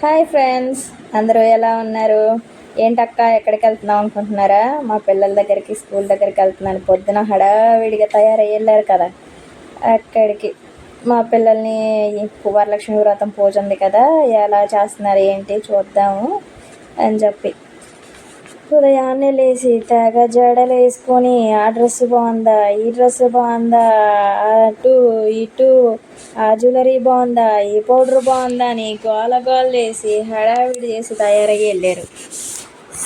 Hi friends, అందరూ ఎలా ఉన్నారు? ఏంటక్క ఎక్కడికి వెళ్తున్నాం అనుకుంటున్నారా? మా పిల్లల దగ్గరికి, స్కూల్ దగ్గరికి వెళ్తున్నాను. పొద్దున హడావిడిగా తయారయ్యి వెళ్ళారు కదా అక్కడికి. మా పిల్లల్ని వరలక్ష్మి వ్రతం పూజ ఉంది కదా, ఎలా చేస్తున్నారు ఏంటి చూద్దాము అని చెప్పి ఉదయాన్నే లేచి తెగ జడలు వేసుకొని ఆ డ్రెస్ బాగుందా, ఈ డ్రెస్ బాగుందా, అటు ఇటు ఆ జ్యువెలరీ బాగుందా, ఈ పౌడర్ బాగుందా అని గోల గోల చేసి హడావిడి చేసి తయారయ్యి వెళ్ళారు.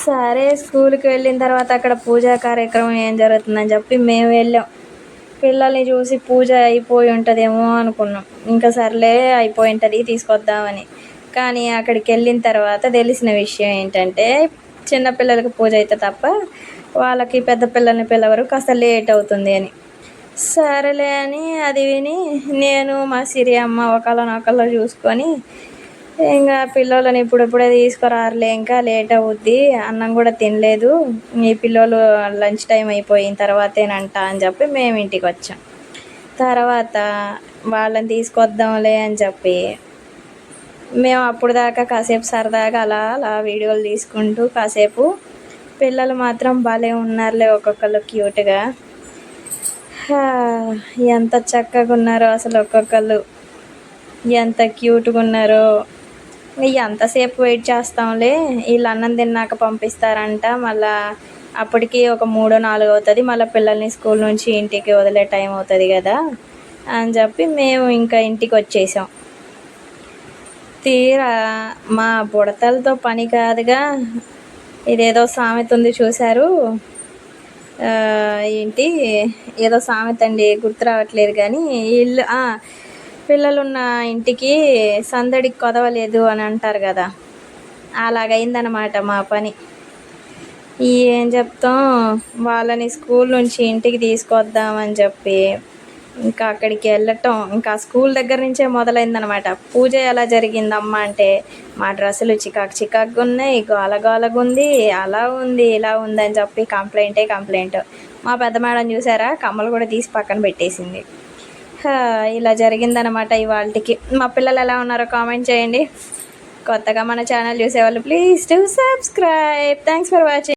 సరే స్కూల్కి వెళ్ళిన తర్వాత అక్కడ పూజా కార్యక్రమం ఏం జరుగుతుందని చెప్పి మేము వెళ్ళాం. పిల్లల్ని చూసి పూజ అయిపోయి ఉంటుందేమో అనుకున్నాం. ఇంకా సర్లే అయిపోయి ఉంటుంది తీసుకొద్దామని. కానీ అక్కడికి వెళ్ళిన తర్వాత తెలిసిన విషయం ఏంటంటే, చిన్నపిల్లలకి పూజ అయితే తప్ప వాళ్ళకి పెద్ద పిల్లల్ని పిలవరు, కాస్త లేట్ అవుతుంది అని. సరేలే అని అది విని నేను మా సిరి అమ్మ ఒకళ్ళనొకళ్ళు చూసుకొని, ఇంకా పిల్లలని ఇప్పుడే తీసుకురారులే, ఇంకా లేట్ అవుద్ది, అన్నం కూడా తినలేదు, ఈ పిల్లలు లంచ్ టైం అయిపోయిన తర్వాతేనంట అని చెప్పి మేము ఇంటికి వచ్చాం. తర్వాత వాళ్ళని తీసుకొద్దాంలే అని చెప్పి మేము అప్పుడు దాకా కాసేపు సరదాగా అలా వీడియోలు తీసుకుంటూ కాసేపు, పిల్లలు మాత్రం భలే ఉన్నారులే ఒక్కొక్కరు క్యూట్గా. ఎంత చక్కగా ఉన్నారో అసలు, ఒక్కొక్కరు ఎంత క్యూట్గా ఉన్నారో. ఎంతసేపు వెయిట్ చేస్తాంలే, వీళ్ళు అన్నం తిన్నాక పంపిస్తారంట, మళ్ళీ అప్పటికి ఒక 3-4 అవుతుంది, మళ్ళీ పిల్లల్ని స్కూల్ నుంచి ఇంటికి వదిలే టైం అవుతుంది కదా అని చెప్పి మేము ఇంకా ఇంటికి వచ్చేసాం. తీరా మా బుడతలతో పని కాదుగా. ఇదేదో సామెత ఉంది చూశారు, ఏంటి ఏదో సామెత అండి, గుర్తు రావట్లేదు కానీ, ఇల్లు పిల్లలున్న ఇంటికి సందడికి కొదవలేదు అని అంటారు కదా, అలాగైందనమాట మా పని. ఏం చెప్తాం, వాళ్ళని స్కూల్ నుంచి ఇంటికి తీసుకొద్దామని చెప్పి ఇంకా అక్కడికి వెళ్ళటం, ఇంకా స్కూల్ దగ్గర నుంచే మొదలైందనమాట. పూజ ఎలా జరిగిందమ్మా అంటే, మా డ్రెస్సులు చికాకుగా ఉన్నాయి, గోలగోలగా ఉంది, అలా ఉంది ఇలా ఉందని చెప్పి కంప్లైంట్. మా పెద్ద మేడం చూసారా, కమ్మలు కూడా తీసి పక్కన పెట్టేసింది. ఇలా జరిగిందనమాట ఇవాళకి. మా పిల్లలు ఎలా ఉన్నారో కామెంట్ చేయండి. కొత్తగా మన ఛానల్ చూసేవాళ్ళు please to subscribe. Thanks for watching.